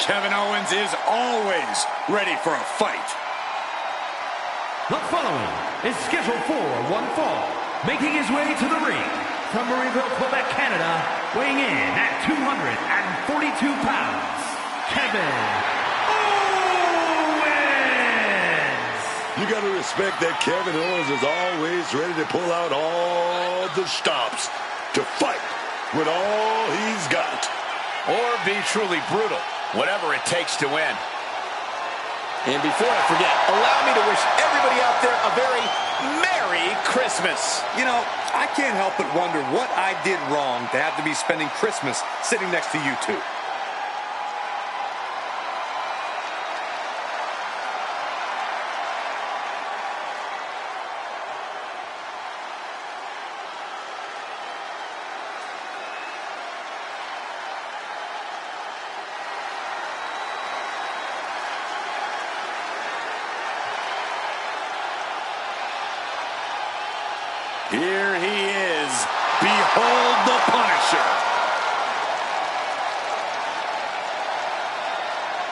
Kevin Owens is always ready for a fight. The following is scheduled for one fall, making his way to the ring from Marieville, Quebec, Canada, weighing in at 242 pounds, Kevin Owens! You gotta respect that Kevin Owens is always ready to pull out all the stops to fight with all he's got. Or be truly brutal, whatever it takes to win. And before I forget, allow me to wish everybody out there a very Merry Christmas. You know, I can't help but wonder what I did wrong to have to be spending Christmas sitting next to you two. Here he is. Behold the Punisher.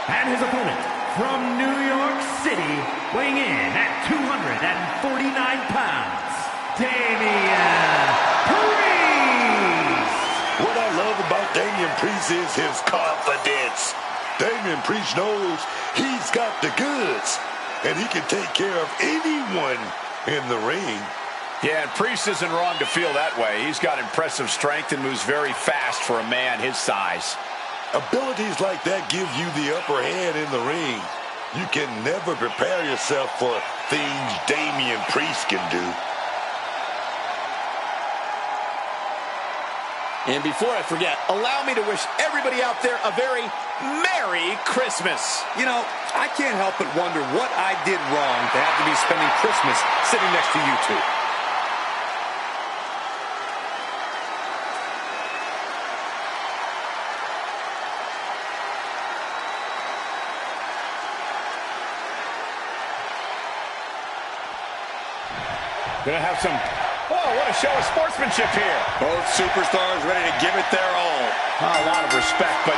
And his opponent from New York City, weighing in at 249 pounds, Damian Priest. What I love about Damian Priest is his confidence. Damian Priest knows he's got the goods, and he can take care of anyone in the ring. Yeah, and Priest isn't wrong to feel that way. He's got impressive strength and moves very fast for a man his size. Abilities like that give you the upper hand in the ring. You can never prepare yourself for things Damian Priest can do. And before I forget, allow me to wish everybody out there a very Merry Christmas. You know, I can't help but wonder what I did wrong to have to be spending Christmas sitting next to you two. Gonna have some, oh, what a show of sportsmanship here. Both superstars ready to give it their all. A lot of respect, but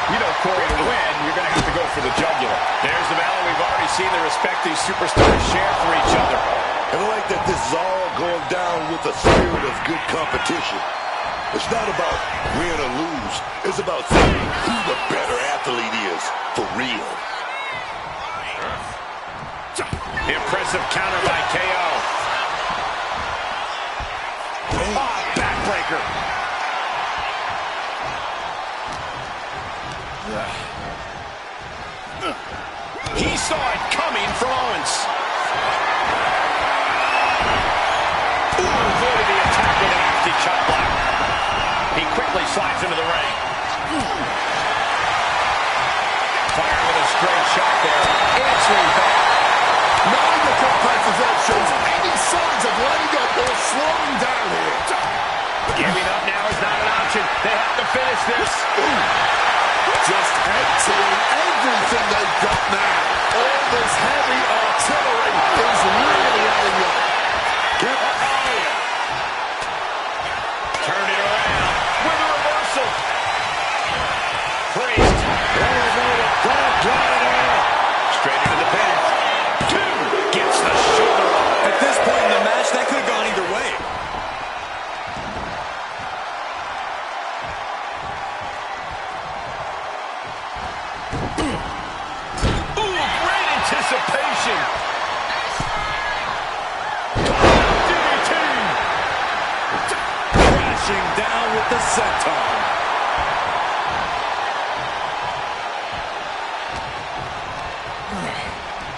you know, Corey, to win, you're gonna have to go for the jugular. There's the battle. We've already seen the respect these superstars share for each other. And I like that this is all going down with the spirit of good competition. It's not about win or lose. It's about seeing who the better athlete is for real. Impressive counter by KO. Backbreaker. He saw it coming from Owens. Avoided the attack with a nasty chop block. He quickly slides into the ring. Fired with a straight shot there. Answering back. Knowing the compressors that shows any signs of letting up or slowing down here. Giving up now is not an option. They have to finish this. Just emptying everything they've got now. All this heavy artillery is really adding up. Turn it around with a reversal. Priest. Straight into the pin. Two gets the shoulder up. At this point in the match, that could have gone either way. Ooh, great anticipation. DDT. Crashing down with the senton.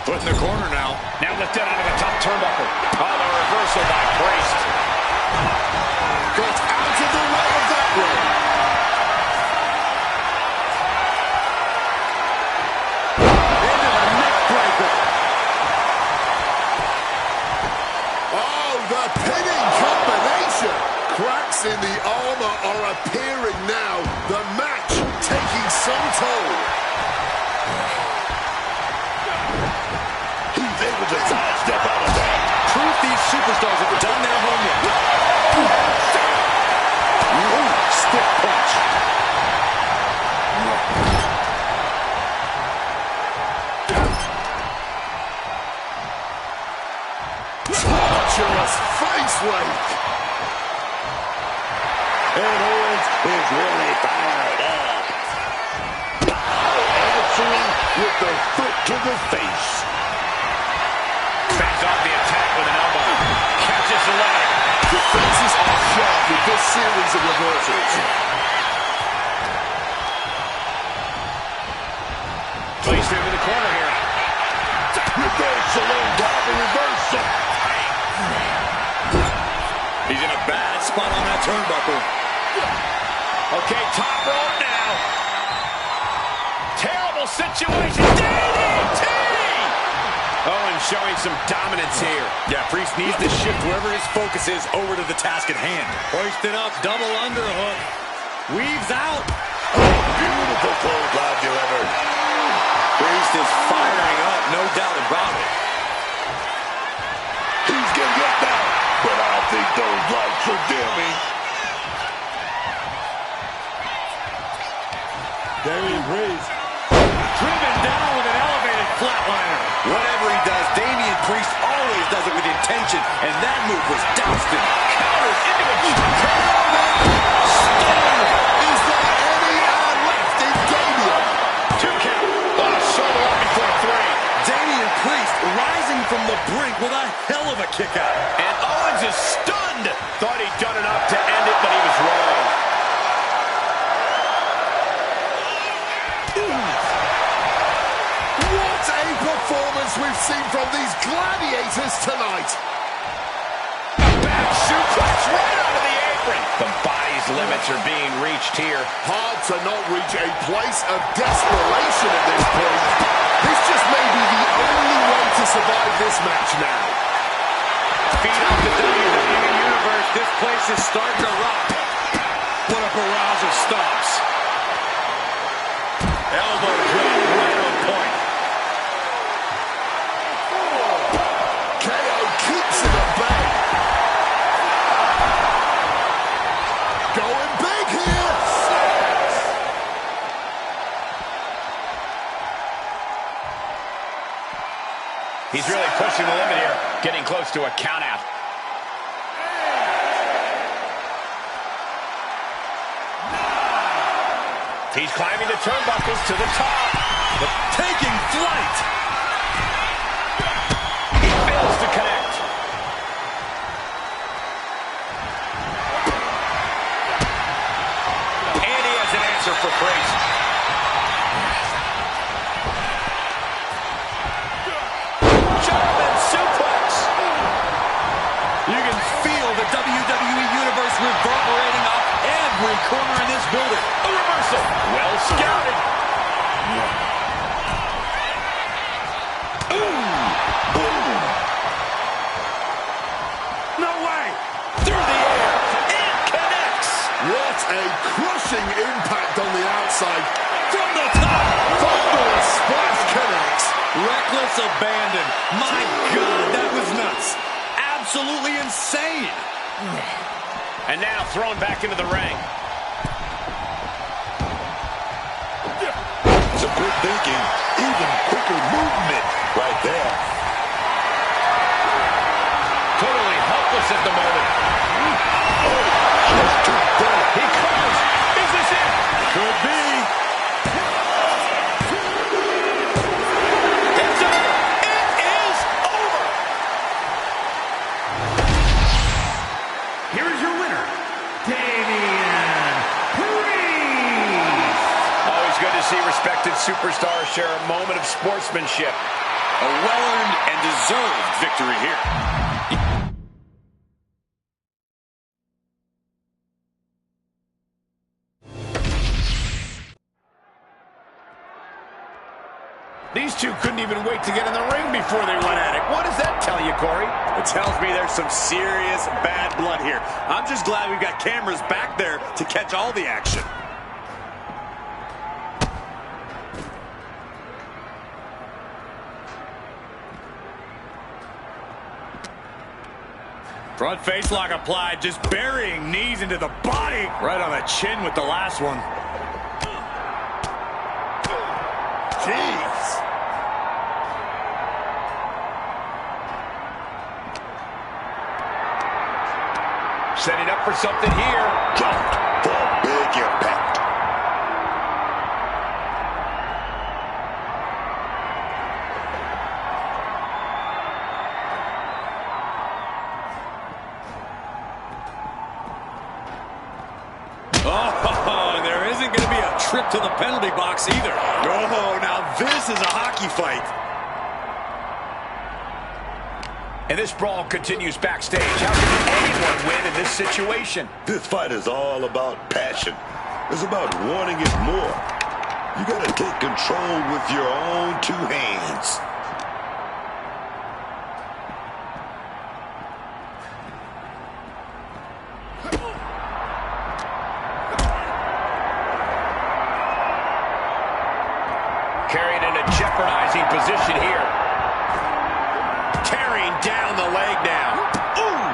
Put in the corner now. Now lifted onto the top turnbuckle. Oh, the reversal by Priest. Goes out of the way of that one. Into the neck breaker. Oh, the pinning combination. Cracks in the armor are appearing now. The match taking some toll. He's able to sidestep out of that. Proof these superstars have done their homework. Stiff punch. the face. Fends off the attack with an elbow. Catches the leg. Defenses are sharp with this series of reversals. Placed him in the corner here. Reversal on top of reversal. He's in a bad spot on that turnbuckle. Okay, top rope now. Terrible situation. DDT! Owen showing some dominance here. Yeah, Priest needs to shift wherever his focus is over to the task at hand. Hoisted up, double underhook. Weaves out. Beautiful clothesline delivered. Priest is firing up, no doubt about it. He's getting up now, but I think those lights are dimming. Damian Priest. Driven down with an elevated flatliner. Whatever he does, Damian Priest always does it with intention, and that move was doused. Counters into a Stone. Is there any air left in Damian? 2 count. Shoulder up before 3. Damian Priest rising from the brink with a hell of a kick out. And Owens is stunned. Thought he'd done enough to end it, but he was wrong. What a performance we've seen from these gladiators tonight. A back suplex right out of the apron. The body's limits are being reached here. Hard to not reach a place of desperation at this point. This just may be the only way to survive this match now. Feet off the WWE Universe. This place is starting to rock. What a barrage of stomps. Elbow drop right on point. KO keeps it at bay. Going big here. He's really pushing the limit here, getting close to a count out. He's climbing the turnbuckles to the top. Taking flight. He fails to connect. And he has an answer for Priest. German suplex. You can feel the WWE Universe reverberating off every corner in this building. A reversal. Well scouted. No way. Through the air. It connects. What a crushing impact on the outside. From the top. Thunderous splash connects. Reckless abandon. My God, that was nuts. Absolutely insane. And now thrown back into the ring. Some quick thinking, even quicker movement right there. Totally helpless at the moment. Just too far. He covers. Is this it? Could be. It's over. It is over. Here is your winner, Damian Priest. Always good to see respected superstars share a moment of sportsmanship. A well-earned and deserved victory here. These two couldn't even wait to get in the ring before they went at it. What does that tell you, Corey? It tells me there's some serious bad blood here. I'm just glad we've got cameras back there to catch all the action. Front face lock applied, just burying knees into the body. Right on the chin with the last one. Jeez. Setting up for something here. Jumped for big impact. trip to the penalty box either. Oh, now this is a hockey fight. And this brawl continues backstage. How can anyone win in this situation? This fight is all about passion. It's about wanting it more. You got to take control with your own two hands. Carried in a jeopardizing position here. Tearing down the leg now. Ooh!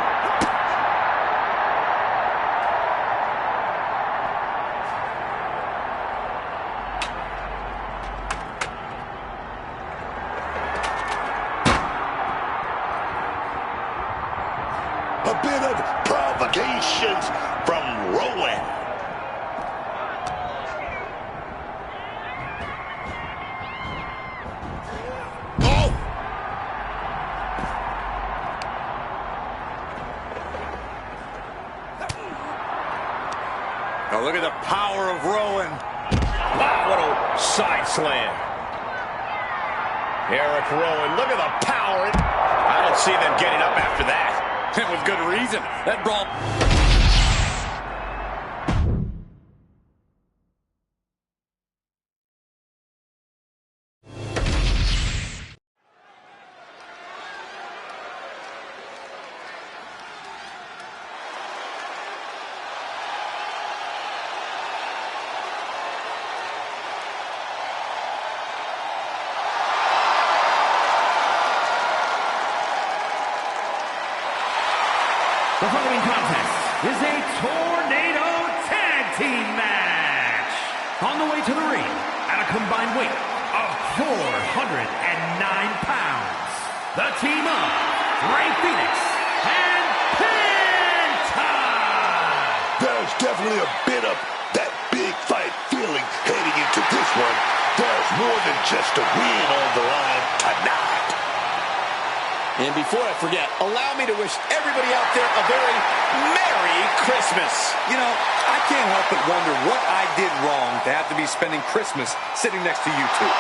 A bit of provocations from Rowan. Oh, look at the power of Rowan. Wow, what a side slam. Eric Rowan, look at the power. I don't see them getting up after that. And with good reason. That brawl... The following contest is a tornado tag team match. On the way to the ring at a combined weight of 409 pounds, the team of Rey Fénix and Penta. There's definitely a bit of that big fight feeling heading into this one. There's more than just a win on the line tonight. And before I forget, allow me to wish everybody out there a very Merry Christmas. You know, I can't help but wonder what I did wrong to have to be spending Christmas sitting next to you two.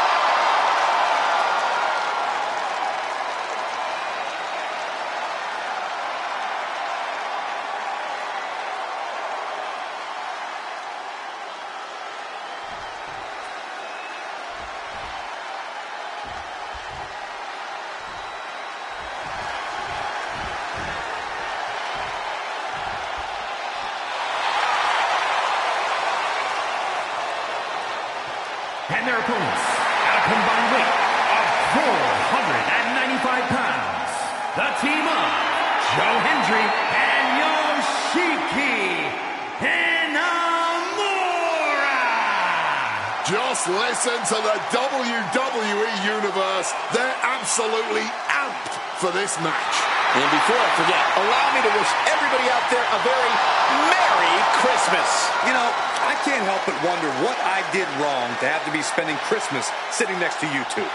And their opponents at a combined weight of 495 pounds, the team of Joe Hendry and Yoshiki Inamura. Just listen to the WWE Universe. They're absolutely amped for this match. And before I forget, allow me to wish everybody out there a very Merry Christmas. You know, I can't help but wonder what I did wrong to have to be spending Christmas sitting next to you two.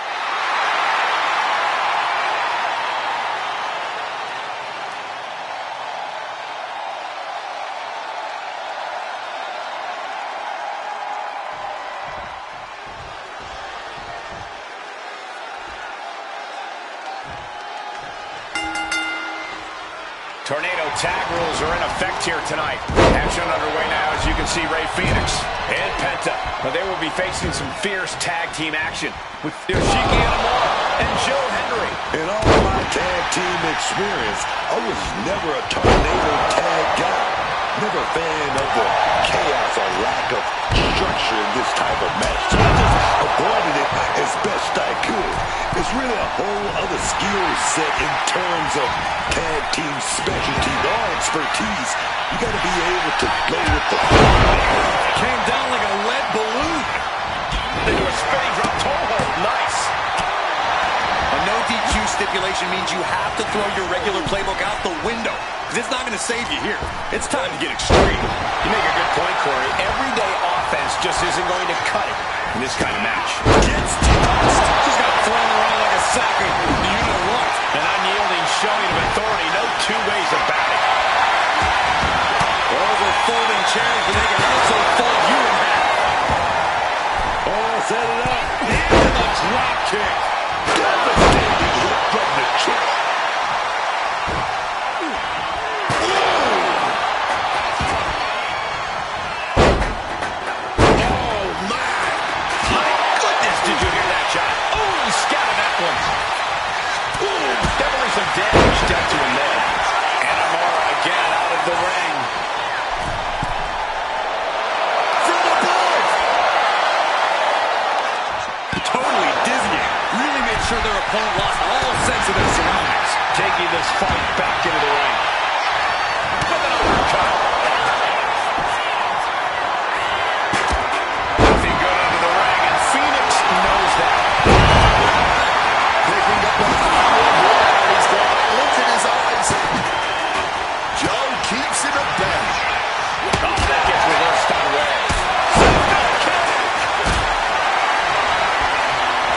Tornado tag rules are in effect here tonight. Action underway now, as you can see, Rey Fénix and Penta. Now they will be facing some fierce tag team action with Yoshiki Inamura and Joe Hendry. In all my tag team experience, I was never a tornado tag guy. Never a fan of the chaos or lack of structure in this type of match. So I just avoided it as best I could. It's really a whole other skill set in terms of tag team specialty or expertise. You got to be able to go with the flow. Came down like a lead balloon. Into a spinning drop toe hold. Nice. A no DQ stipulation means you have to throw your regular playbook out the window. It's not going to save you here. It's time to get extreme. You make a good point, Corey. Everyday offense just isn't going to cut it in this kind of match. Gets tossed. Just got thrown around like a sack of you-know-what. An unyielding showing of authority. No two ways about it. Those are folding chairs, but they can also fold you in half. set it up. Into the drop kick. Devastating hit from the chair. Oh, my. My goodness, did you hear that shot? Oh, he scattered that one. Ooh, definitely some damage done to him there. And Amora again out of the ring. From above. Totally dizzying. Really made sure their opponent lost all sense of their surroundings. Taking this fight back into the ring. With an uppercut. Nothing good into the ring, and Phoenix knows that. Picking up the power here. He's got that look in his eyes. Joe keeps him at bay. Oh, that gets reversed on Wwe.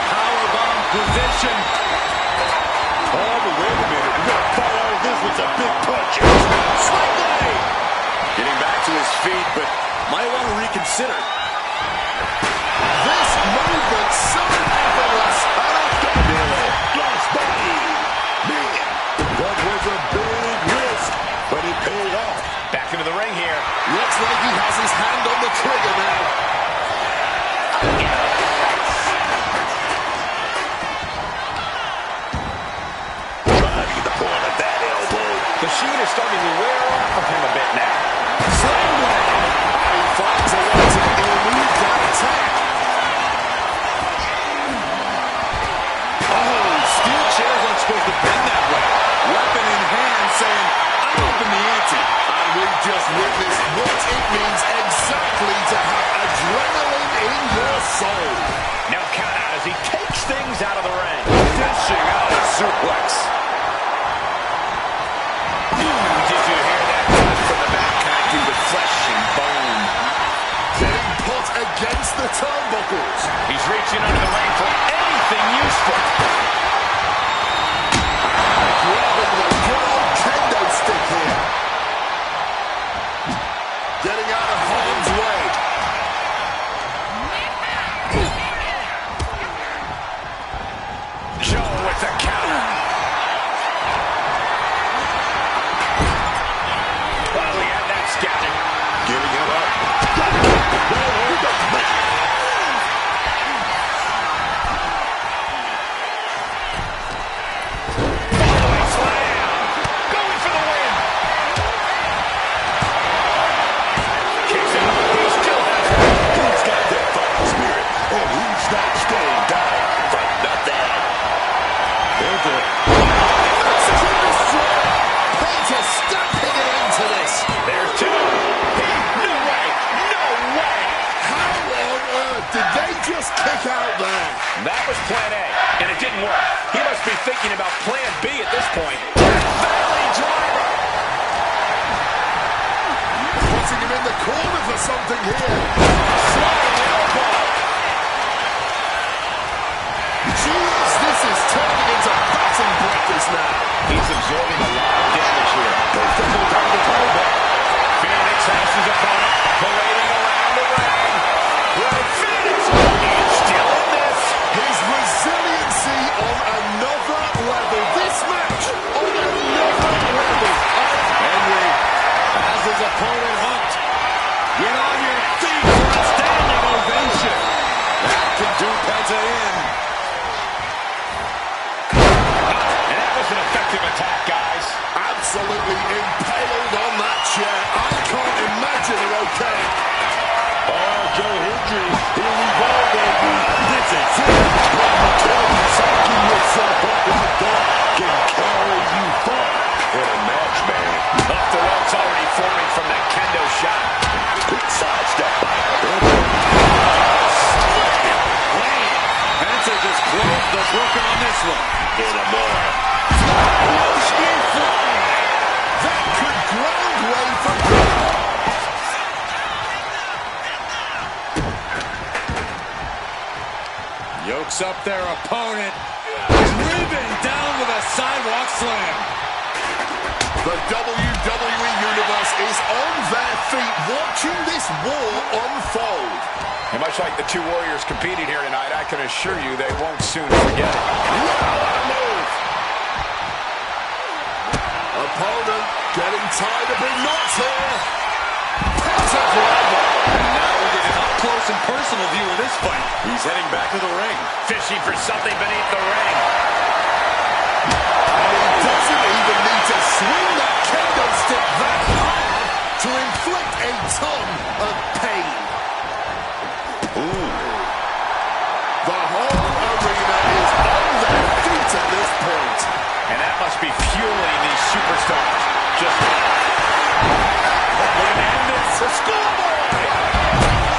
Powerbomb position. Oh, but wait a minute. We're going to fight out of this with some big punches. Sling blade. Getting back to his feet, but might want to reconsider. This movement so effortless. Nearly lost body. Man, that was a big risk, but it paid off. Back into the ring here. Looks like he has his hand on the trigger now. Driving the point of that elbow. The Sheen is starting to wear off of him a bit now. Sling blade. He finds a way to elude that attack. Oh, steel chairs aren't supposed to bend that way. Weapon in hand saying, I'm open the ante. And we've just witnessed what it means exactly to have adrenaline in your soul. Now count out as he takes things out of the ring. Dishing out a suplex. Did you hear that touch from the back, connecting with flesh and bone? Getting put against the turnbuckles. He's reaching under the ring for anything useful. Grabbing the good old kendo stick here. Getting out of harm's way. Joe with the counter. Well, we had that scouted. Giving it up. Following slam. Going for the win. Kicks it up. He still has it. He's got that fighting spirit, and he's not staying down for nothing. There's a... Mexican destroyer. Penta stamping it into this. There's two. No way. No way. How on earth did they just kick out there? That was plan A, and it didn't work. He must be thinking about plan B at this point. Valley driver. Putting him in the corner for something here. Flying elbow. Jeez, this is turning into baton breakers now. He's absorbing a lot of damage here. Phoenix has his opponent parading around the ring. Ray Phoenix is still in this. His resiliency on another level. This match on another level. Henry has his opponent hooked. Get on your feet for a standing ovation. That can do Penta in. And that was an effective attack, guys. Absolutely impaled on that chair. I can't imagine it okay. Oh, Joe Hendry, he'll revolve on you. This is it. When you tell you psyching yourself up like that can carry you far in a match, man. Off the ropes already forming from that kendo shot. Quick sidestep by Penta just closed the book on this one. in a more. That could ground way for Yokes up their opponent. Driven down with a sidewalk slam. The WWE Universe is on their feet watching this war unfold. And much like the two warriors competing here tonight, I can assure you they won't soon forget it. Move. Opponent getting tied up in knots here. Penta driver. And now we get an up-close and personal view of this fight. He's heading back to the ring. Fishing for something beneath the ring. And he doesn't even need to swing that kendo stick that hard to inflict a ton of pain. Ooh. The whole arena is on their feet at this point. And that must be fueling these superstars. Just and it's a scoreboard.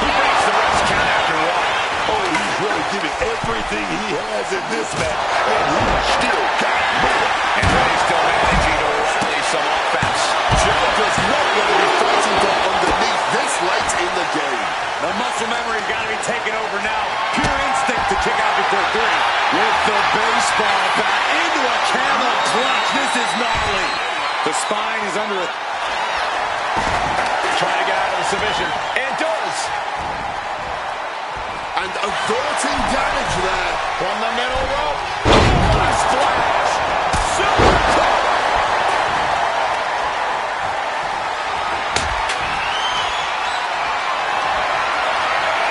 He breaks the ref's count after one. Oh, he's really giving everything he has in this match, and he's still got more. And Rey's still managing to rally some offense. Joe does not want to be fighting from underneath this late in the game. The muscle memory's got to be taken over now. Pure instinct to kick out before three. With the baseball bat into a camel clutch. This is gnarly. The spine is under it. Trying to get out of the submission. And does. And averting damage there. From the middle rope. Oh, a splash. Super cover.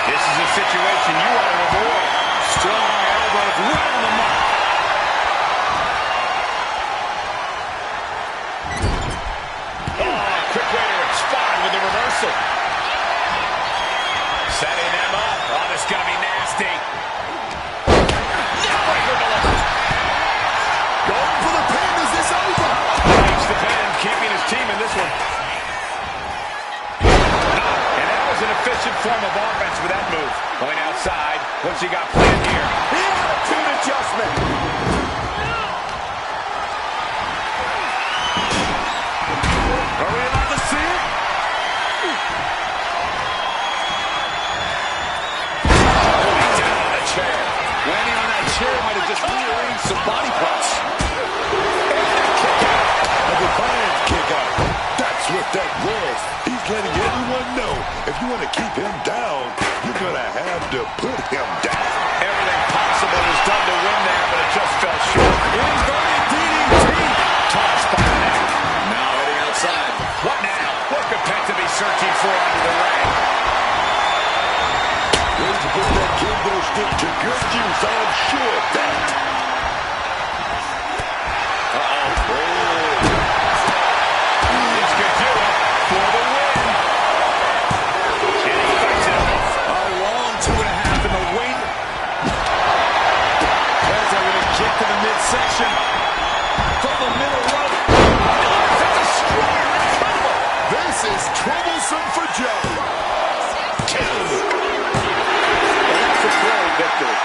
This is a situation you want to avoid. Strong elbows right on the mark. Oh, quick way to respond with the reversal. Setting them up. Oh, this is going to be nasty. Neckbreaker delivered. Going for the pin. Is this over? Takes the pin, keeping his team in this one. And that was an efficient form of offense with that move. Going outside. What's he got planned here? The attitude adjustment. Are we about to see it? Down on the chair. Landing on that chair might have just rearranged some body parts. A defiant kick out. That's what that was. He's letting everyone know if you want to keep him down, you're going to have to put him down. Everything possible was done to win there, but it just fell short. Inverted DDT. Tossed by the neck. Now heading outside. What now? What could Penta be searching for under the ring? Ready to put that kendo stick to good use, I'm sure of that. This could do it for the win. And he fights it off. A long 2.5 in the weight. Penta with a kick to the midsection. From the middle rope. That's a strong combo. This is troublesome for Joe. And that's a great victory.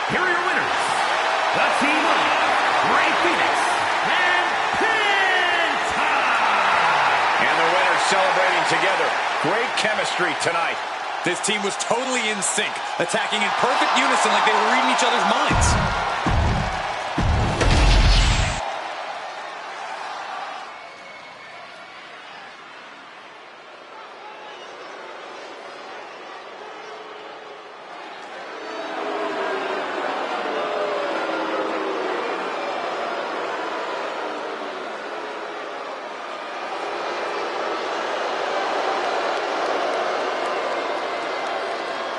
Here are your winners. The team of Rey Fénix and Penta. And the winners celebrating together. Great chemistry tonight. This team was totally in sync, attacking in perfect unison like they were reading each other's minds.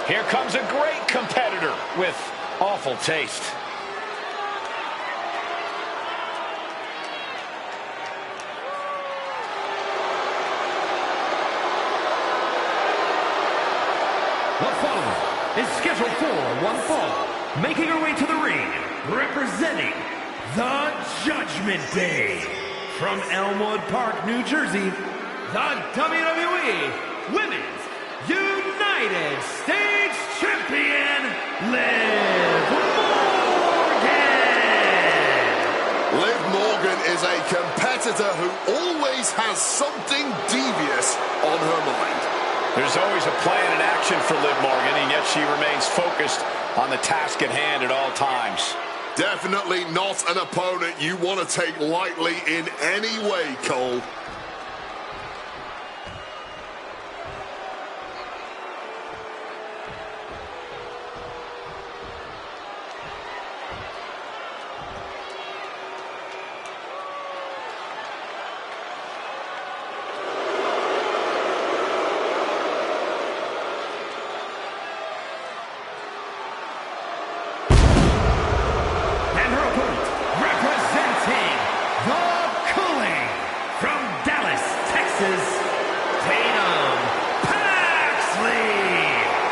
Here comes a great competitor with awful taste. The following is scheduled for one fall, making her way to the ring, representing the Judgment Day. From Elmwood Park, New Jersey, the WWE Women's United States Champion, Liv Morgan. Liv Morgan is a competitor who always has something devious on her mind. There's always a plan in action for Liv Morgan, and yet she remains focused on the task at hand at all times. Definitely not an opponent you want to take lightly in any way, Cole.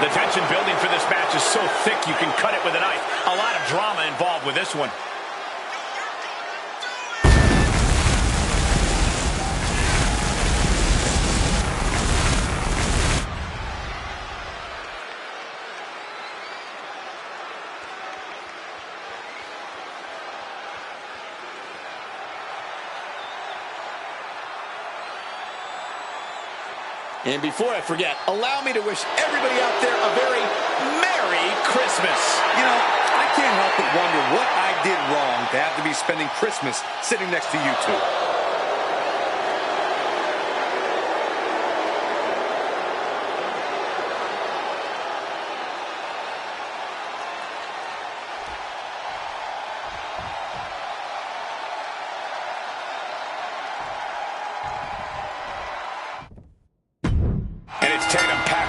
The tension building for this match is so thick you can cut it with a knife. A lot of drama involved with this one. And before I forget, allow me to wish everybody out there a very Merry Christmas. You know, I can't help but wonder what I did wrong to have to be spending Christmas sitting next to you two.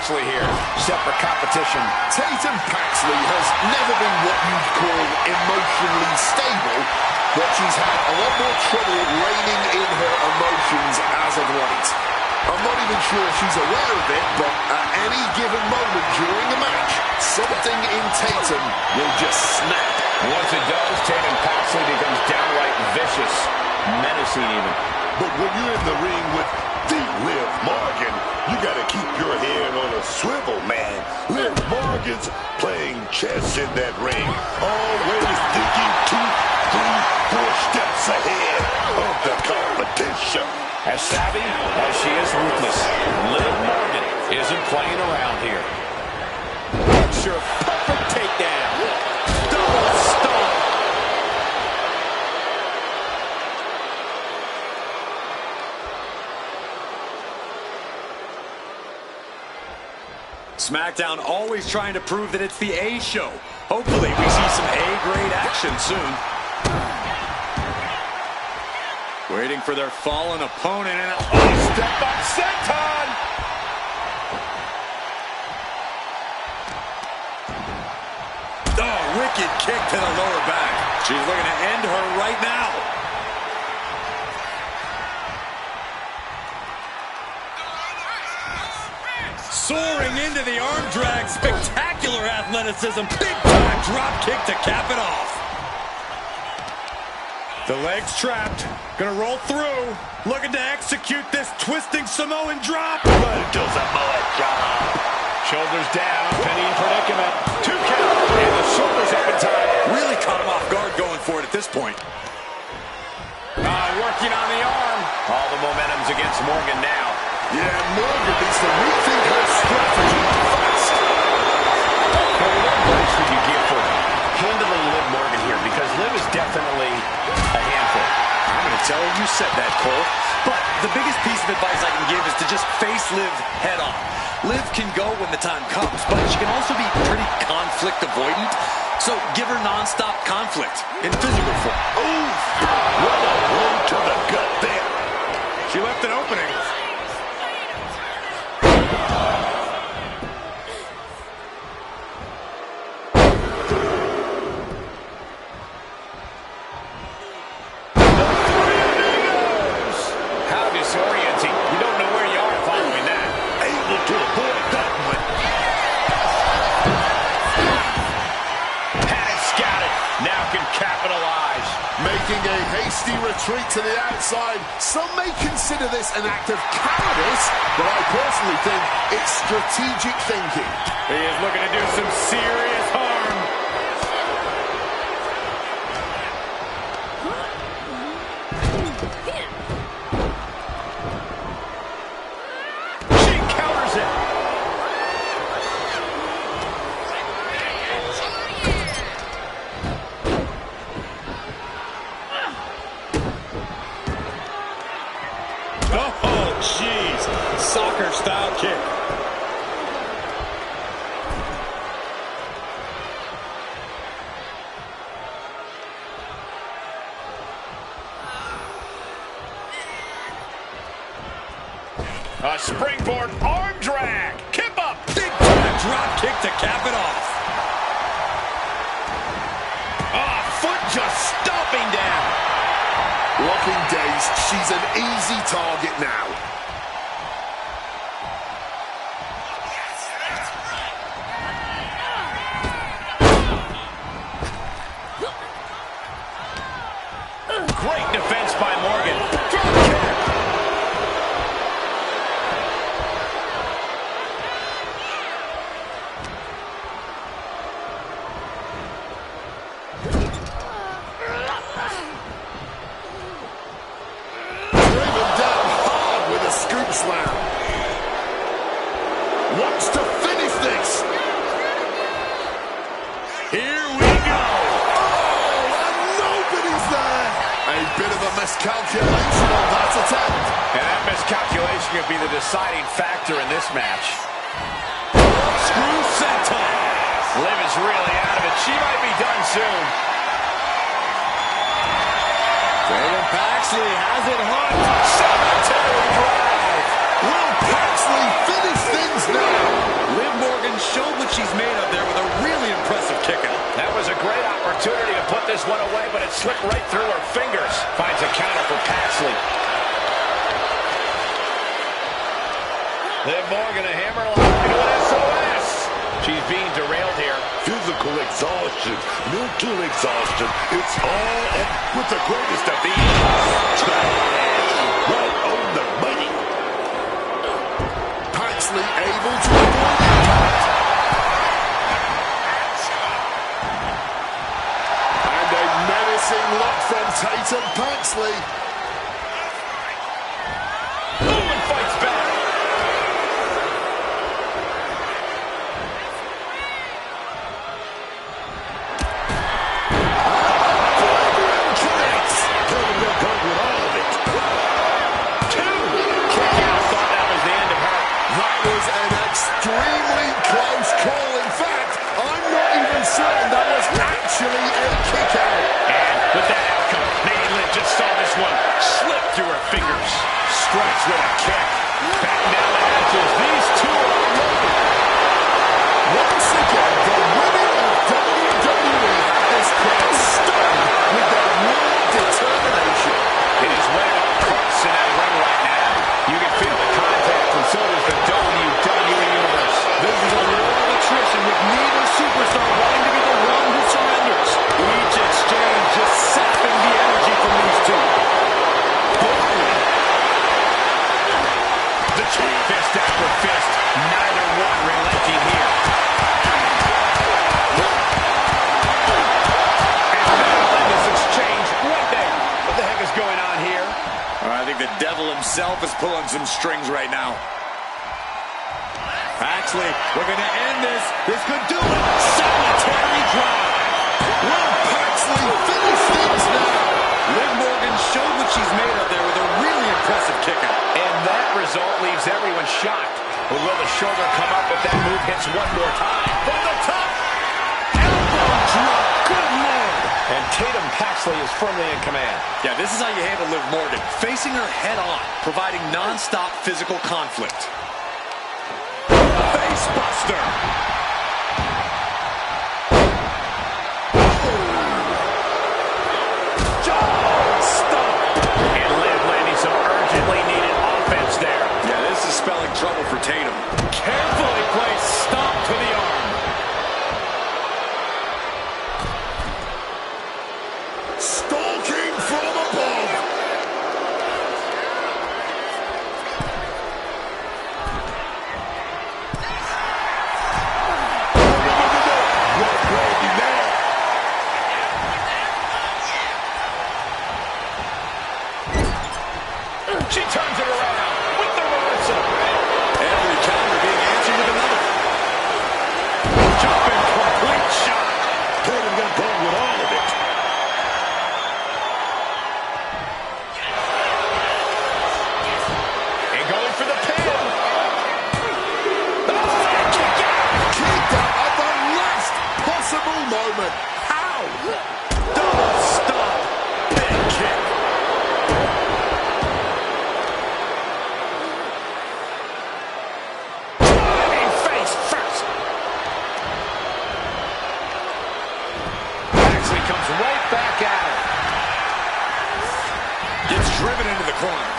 Here, separate competition. Tatum Paxley has never been what you'd call emotionally stable, but she's had a lot more trouble reining in her emotions as of late. I'm not even sure she's aware of it, but at any given moment during a match, something in Tatum will just snap. Once it does, Tatum Paxley becomes downright vicious, menacing even. But when you're in the ring with the Liv Morgan, you gotta keep your head on a swivel, man. Liv Morgan's playing chess in that ring, always thinking 2, 3, 4 steps ahead of the competition. As savvy as she is ruthless, Liv Morgan isn't playing around here. Picture perfect takedown. Double stomp. Smackdown always trying to prove that it's the A show. Hopefully we see some A-grade action soon. Waiting for their fallen opponent and Step up senton! Oh, wicked kick to the lower back. She's looking to end her right now. Soaring into the arm drag. Spectacular athleticism. Big time drop kick to cap it off. The legs trapped. Gonna roll through. Looking to execute this twisting Samoan drop. Brutal Samoan drop. Shoulders down, penny in predicament. 2 count, and the shoulders up in time. Really caught him off guard going for it at this point. Working on the arm. All the momentum's against Morgan now. Yeah, Morgan needs to rethink her strategy fast. Well, what advice would you give for handling Liv Morgan here? Because Liv is definitely a handful. I'm going to tell her you said that, Cole. But the biggest piece of advice I can give is to just face Liv head on. Liv can go when the time comes, but she can also be pretty conflict avoidant. So give her non-stop conflict in physical form. Ooh, what a blow to the gut there. She left an opening. How disorienting. You don't know where you are following that. Able to avoid that one. Panic scouted. Now can capitalize. Making a hasty retreat to the outside. Some may consider this an act of cowardice, but I personally think it's strategic thinking. He is looking to do some serious harm. She counters it. Oh, jeez. Soccer-style kick. A springboard arm drag. Kip up. Big time drop kick to cap it off. Foot just stomping down. Looking dazed, she's an easy target now. this? Here we go. Oh, and nobody's there. A bit of a miscalculation on that attempt. And that miscalculation could be the deciding factor in this match. Screw senton. Liv is really out of it. She might be done soon. Tatum Paxley has it hooked. Cemetery drive. Will Paxley finish things now? Liv Morgan showed what she's made of there with a really impressive kick out. That was a great opportunity to put this one away, but it slipped right through her fingers. Finds a counter for Paxley. Liv Morgan, a hammerlock into an SOS. She's being derailed here. Physical exhaustion, mental exhaustion. It's all up with the greatest of these. Right on the money. Paxley able to avoid impact. And a menacing look from Tatum Paxley. Boom, and fights back. Connects. Tatum got caught with all of it. Kick out. Thought that was the end of her. That was an extremely close call. In fact, I'm not even certain that was actually a kick out. And with that outcome, Lady Liv just saw this one slip through her fingers. Strikes with a kick. Back down the hatches. These two are loaded. Once again, the women of WWE have this crowd stunned with their raw determination. It is red on cross in that ring right now. You can feel the contact, and so does the WWE Universe. This is a war of attrition with neither superstar wanting to be the one who surrenders. Each exchange just sapping the energy from these two. The two fist after fist. Neither one relenting here. And now in this exchange right there. What the heck is going on here? I think the devil himself is pulling some strings right now. Paxley, we're going to end this. This could do it. Cemetery drive. Will Paxley finish things now? Liv Morgan showed what she's made of there with a really impressive kick out. And that result leaves everyone shocked. But will the shoulder come up if that move hits one more time? From the top. Elbow drop. Good Lord. And Tatum Paxley is firmly in command. Yeah, this is how you handle Liv Morgan. Facing her head on, providing non-stop physical conflict. Face buster. And Liv landing some urgently needed offense there. Yeah, this is spelling trouble for Tatum. Carefully placed stomp to the arm. Stalking from above. She turns it around with the reversal. Every counter being answered with another. Jumping complete shot. Tatum got caught with all of it. And going for the pin. Kicked out at the last possible moment. How? Double stop. Big kick. Driving face first. Paxley comes right back at her. Gets driven into the corner.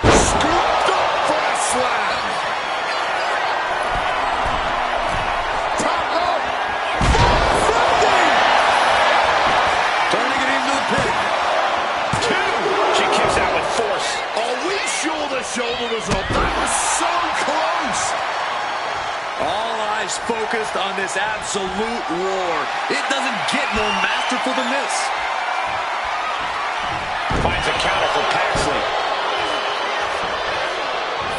Scooped up for a slam. Tap up. Turning it into the pin. Two. She kicks out with force. Are we sure the shoulder was up? That was so close. All eyes focused on this absolute war. It doesn't get more masterful than this. Finds a counter for Paxley.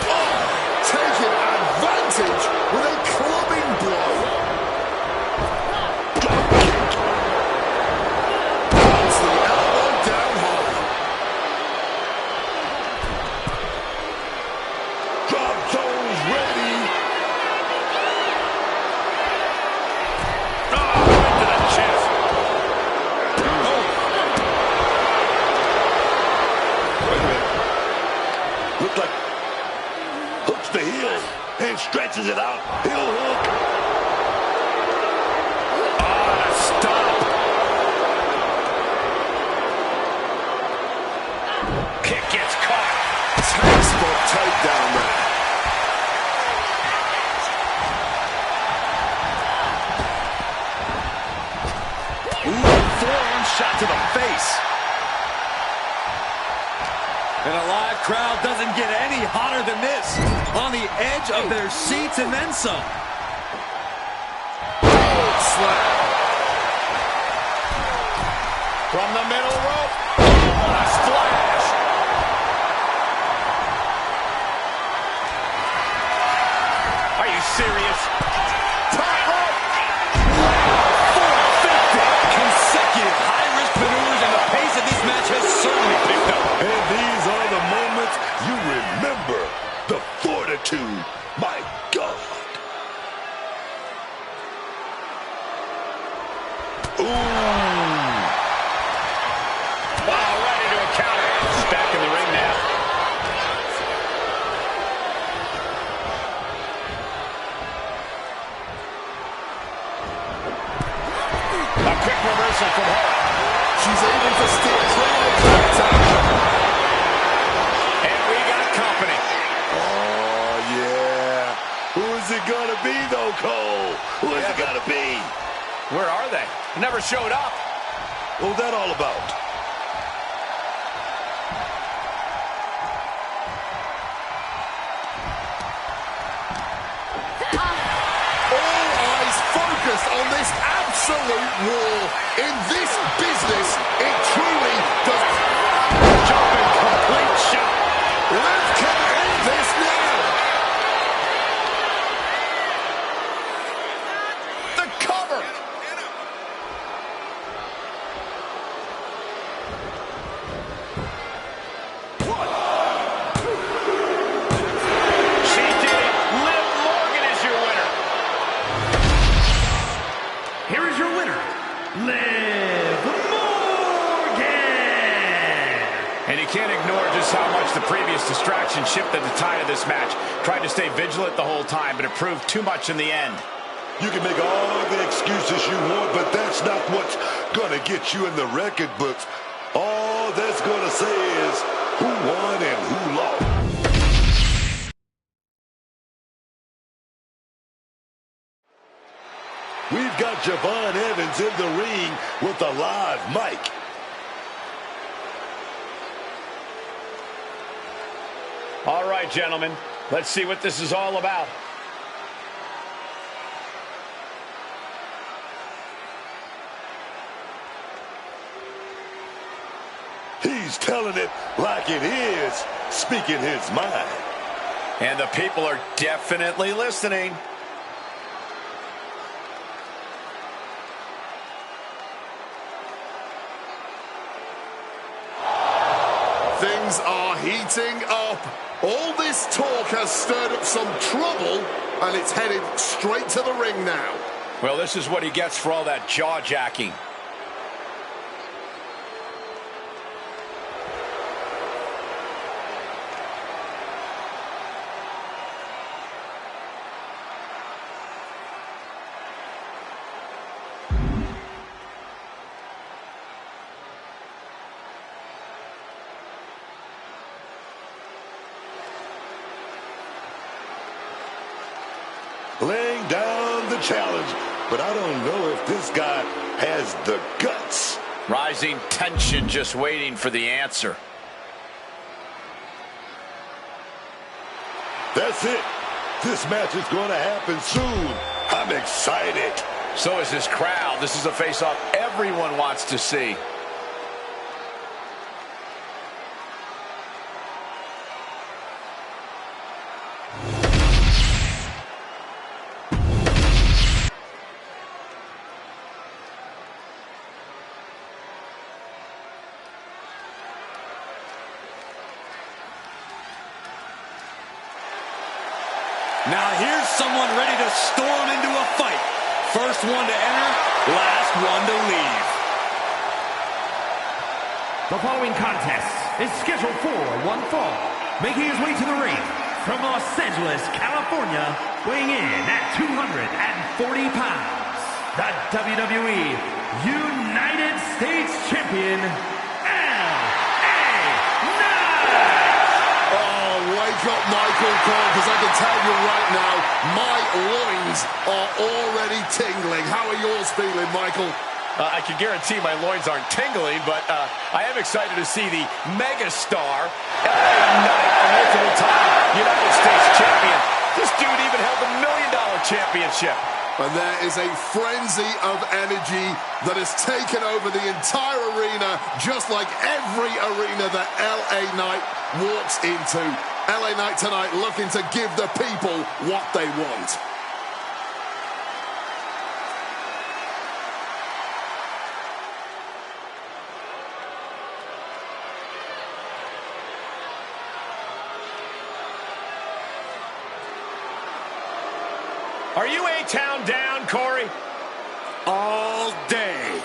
Oh, the heel and stretches it out. Heel hook. Oh, stop. Kick gets caught. Textbook takedown there. Forearm shot to the face. And a live crowd doesn't get any hotter than this. On the edge of their seats and then some. Slam. From the middle rope. Oh, what a splash. Are you serious? Top rope. 450. Consecutive high-risk maneuvers, and the pace of this match has certainly picked up. And these are the moments you remember. The fortitude. My God. Ooh. Wow, right into a counter. He's back in the ring now. A quick reversal from her. She's able to stick clear that time. And we got company. Oh, yeah. Who is it going to be, though, Cole? Who is it going to be? Where are they? Never showed up. What was that all about? All eyes focused on this absolute war. In this business, it truly does. Jumping complete shot. Liv can end this now. The cover. She did it. Liv Morgan is your winner. Here is your winner, Liv Morgan. And you can't ignore just how much the previous distraction shifted the tide of this match. Tried to stay vigilant the whole time, but it proved too much in the end. You can make all the excuses you want, but that's not what's going to get you in the record books. All that's going to say is who won and who lost. We've got Javon Evans in the ring with a live mic. All right, gentlemen, let's see what this is all about. He's telling it like it is, speaking his mind. And the people are definitely listening. Things are heating up. All this talk has stirred up some trouble, and it's headed straight to the ring now. Well, this is what he gets for all that jaw-jacking. Laying down the challenge, but I don't know if this guy has the guts. Rising tension, just waiting for the answer. That's it. This match is going to happen soon. I'm excited. So is this crowd. This is a face-off everyone wants to see. Now here's someone ready to storm into a fight. First one to enter, last one to leave. The following contest is scheduled for one fall. Making his way to the ring from Los Angeles, California, weighing in at 240 pounds, the WWE United States Champion, L.A. Knight! Oh, wake up, Michael Cole, because I can tell you right now, my loins are already tingling. How are yours feeling, Michael? I can guarantee my loins aren't tingling, but I am excited to see the megastar, LA Knight, a multiple-time United States champion. This dude even held the $1 million championship. And there is a frenzy of energy that has taken over the entire arena, just like every arena that LA Knight walks into. LA Knight tonight looking to give the people what they want. Are you A-Town down, Corey? All day.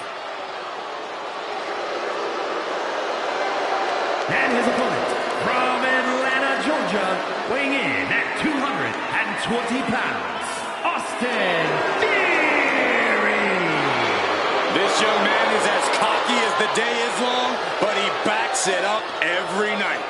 And his opponent, from Atlanta, Georgia, weighing in at 220 pounds, Austin Theory! This young man is as cocky as the day is long, but he backs it up every night.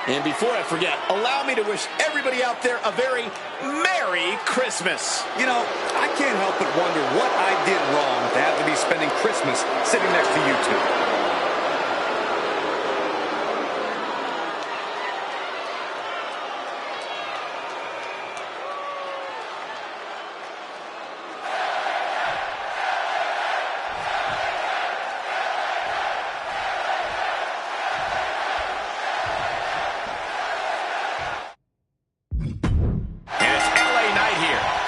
And before I forget, allow me to wish everybody out there a very Merry Christmas. You know, I can't help but wonder what I did wrong to have to be spending Christmas sitting next to you two.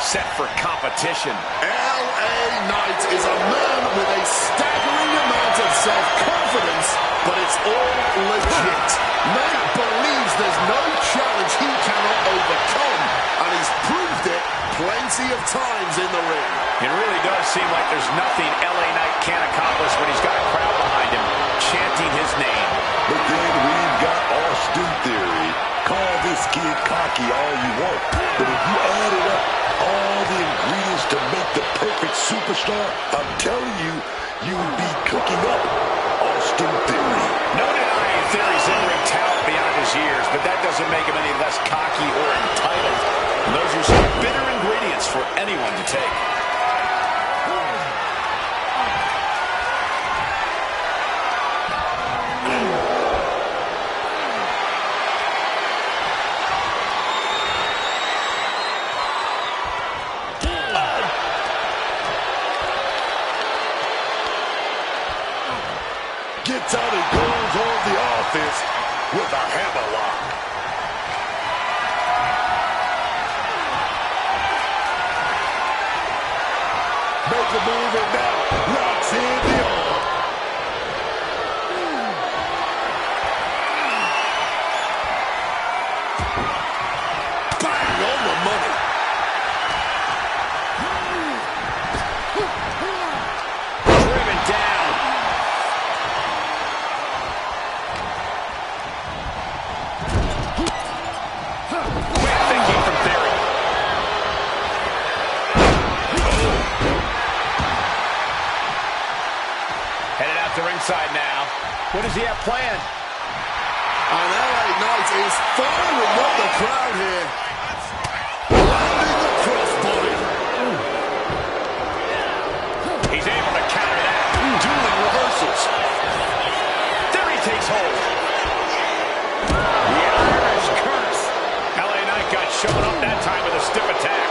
Set for competition. LA Knight is a man with a staggering amount of self-confidence, but it's all legit. Knight believes there's no challenge he cannot overcome, and he's proved it plenty of times in the ring. It really does seem like there's nothing LA Knight can't accomplish when he's got a crowd behind him chanting his name. But then we've got Austin Theory. Call this kid cocky all you want, but if you added up all the ingredients to make the perfect superstar, I'm telling you, you would be cooking up Austin Theory. No denying Theory's in-ring talent beyond his years, but that doesn't make him any less cocky or entitled. And those are some bitter ingredients for anyone to take. Gets out and goes on the offense with a hammerlock. Make a move and now locks in the arm. Bang on the money. Driven down. Quick thinking from Theory. Headed out to ringside now. What does he have planned? And LA Knight is firing up the crowd here. Landing the crossbody. He's able to counter that. Dueling reversals. Theory takes hold. The Irish curse. LA Knight got shown up that time with a stiff attack.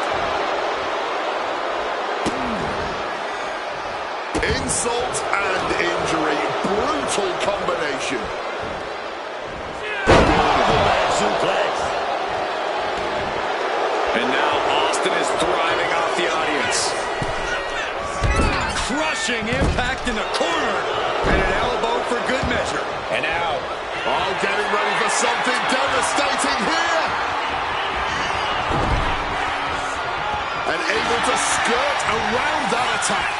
Insult and injury. Brutal combination. Beautiful back attack.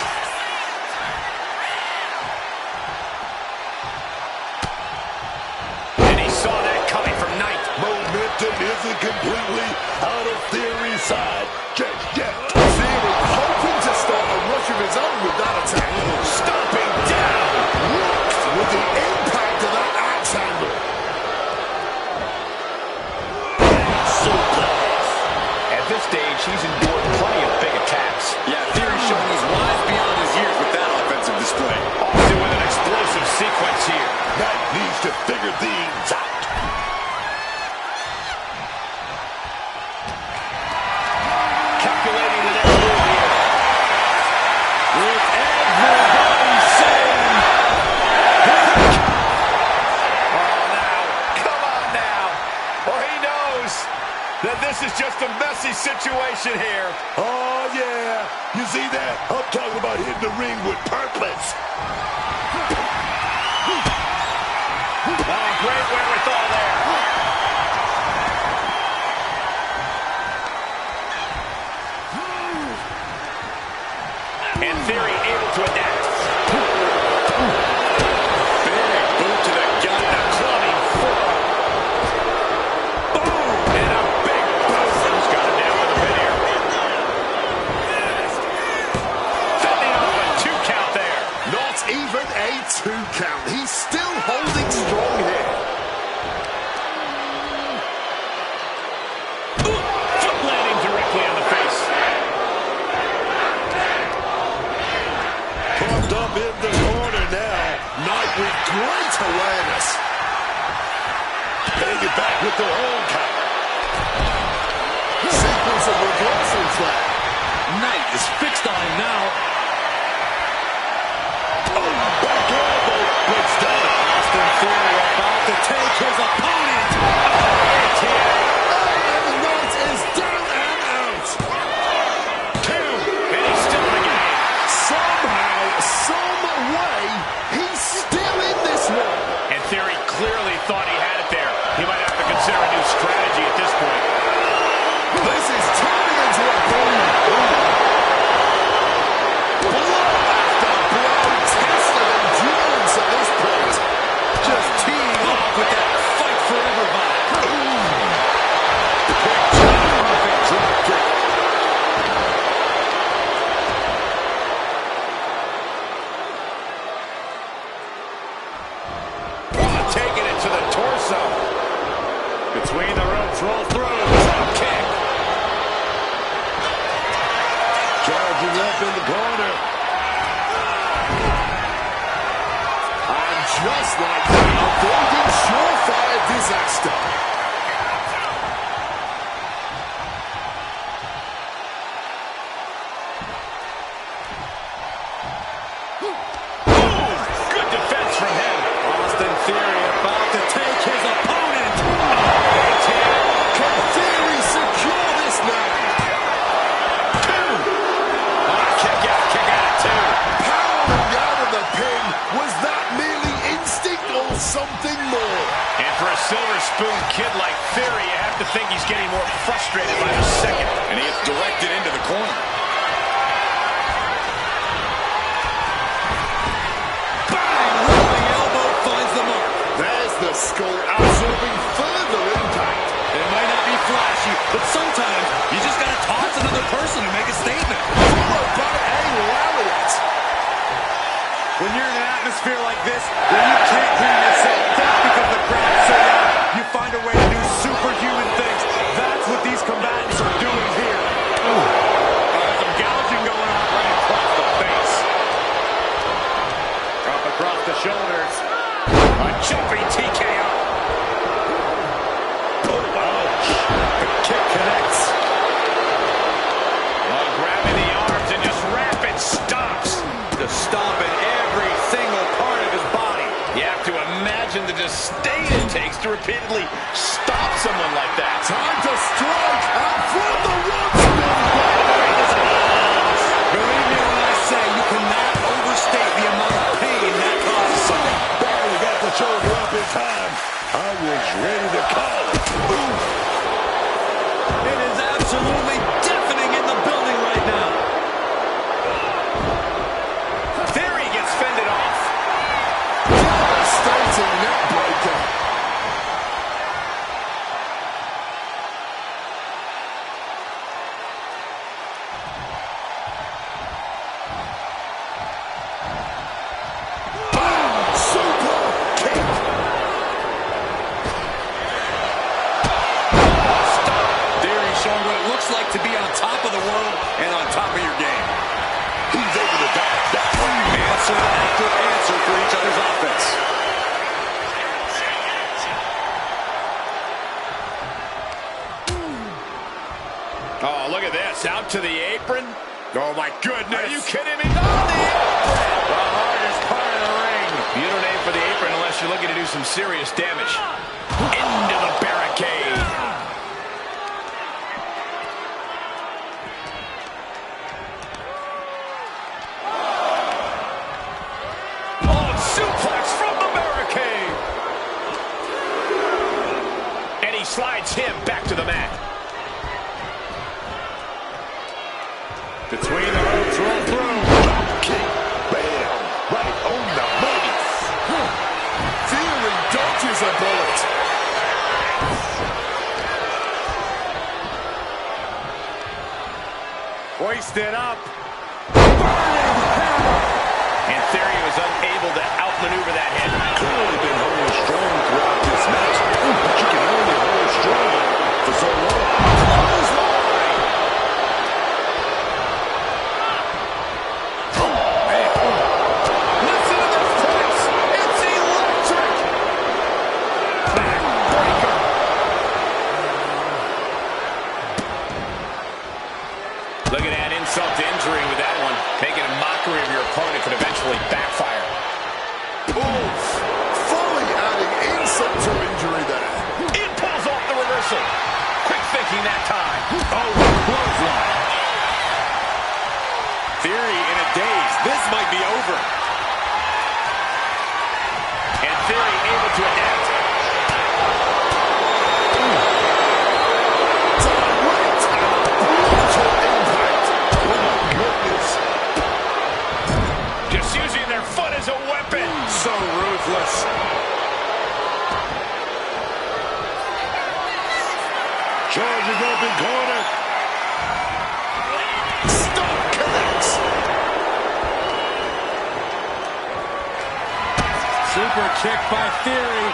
And he saw that coming from Knight. Momentum isn't completely out of Theory's side just yet. Theory hoping to start a rush of his own with that attack. Stomping down. Rocked with the impact of that axe handle. At this stage, he's endured plenty of big attacks. Yeah, Theory's showing he's wise beyond his years with that offensive display. Often with an explosive sequence here. That needs to figure things out. Calculating the next move here. With everybody saying, Oh, now. Come on now. Or he knows that this is just a messy situation here. Oh, yeah. You see that? I'm talking about hitting the ring with purpose. Oh, great wherewithal there. And Theory able to adapt. Big boot to the gut. A clubbing forearm. Boom! And a big boot. He's got him down with a pin here. Fending off a 2 count there. Not even a 2 count. He's still holding strong here. Foot landing directly on the face. Pumped up in the corner now. Knight with great awareness. Paying it back with their own counter. Sequence of reversals there. Knight is fixed on him now. Oh, back elbow. Breaks down. Austin Theory about to take his opponent. And Knight is down and out. 2. And he's still in the game. Somehow, some way, he's still in this one. And Theory clearly thought he had it there. He might have to consider a new strategy at this point. This is turning into a boom. Blow after blow. Test of endurance at this point. Just teeing off with that fight forever vibe. Perfect drop kick. Taking it to the torso. Between the ropes, roll through. Drop kick. Charging up in the corner. And just like that, avoiding surefire disaster. Good defense from him. Austin Theory about to take his opponent. Can Theory secure this now? 2. Kick out, 2. Powering out of the pin. Was that merely instinct or something more? And for a silver spoon kid like Theory, you have to think he's getting more frustrated by the second. And he gets directed into the corner. Bang! Rolling elbow finds the mark. There's the skull absorbing further impact. It might not be flashy, but sometimes you just gotta toss another person to make a statement. Followed by a lariat. When you're in an atmosphere like this, where you can't hear yourself think because the crowd's so loud, you find a way to do superhuman things. That's what these combatants are doing here. Some gouging going on right across the face. Drop across the shoulders. A jumping TKO. Ouch. The kick connects. Grabbing the arms and just rapid stops. Just stomping every single part of his body. You have to imagine the disdain it takes to repeatedly stop someone like that. Time to strike. And from the ropes. Believe me when I say you cannot overstate the amount of pain that causes someone. Barely got the shoulder up in time. I was ready to call it. Ooh. It is absolutely deafening in the building right now. looks like to be on top of the world and on top of your game. He's able to dodge that one. Answer after answer for each other's offense. Oh, look at this. Out to the apron. Oh, my goodness. Are you kidding me? On the apron. The hardest part of the ring. You don't aim for the apron unless you're looking to do some serious damage. Into the barricade. Oh, suplex from the barricade. And he slides him back to the mat. Between the ropes, roll through. Kick. Bam. Right on the base. Theory dodges a bullet. Hoisted up. And Theory was unable to outmaneuver that hit. Clearly been holding strong throughout this match. But you can only hold strong for so long. Listen to this place. It's electric. Backbreaker. Look at that insult to injury with that one. Making a mockery of your opponent could eventually backfire. Oof. Fully adding insult to injury there. It pulls off the reversal. Quick thinking that time. Oh, clothesline. Theory in a daze. This might be over. And Theory able to adapt. Direct and brutal impact. Oh my goodness. Just using their foot as a weapon. So ruthless. Charging up in corner. Stop connects. Super kick by Theory.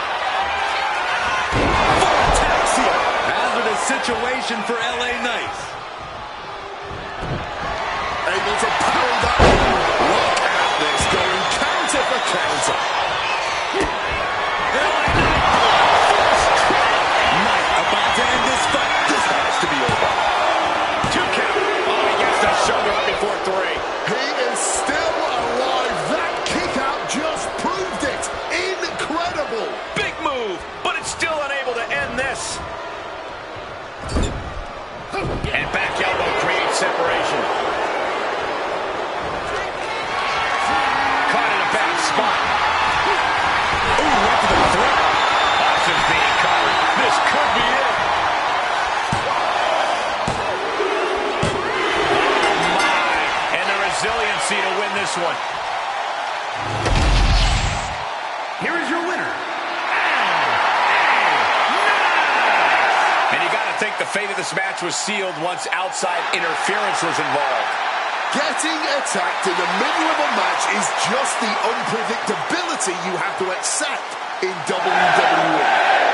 Vortaxia. Hazardous situation for LA Knights. Able to pull that in. Look at this. Going counter for counter. Knight about to end this fight. This has to be over. 2 count. Oh, he gets the shoulder up before 3. He is still alive. That kick out just proved it. Incredible. Big move, but it's still unable to end this. And back elbow creates separation. Caught in a bad spot. Ooh, right to the throat. Austin's being covered. This could be it. Oh, my. And the resiliency to win this one. Here is your winner. And you got to think the fate of this match was sealed once outside interference was involved. Getting attacked in the middle of a match is just the unpredictability you have to accept in WWE.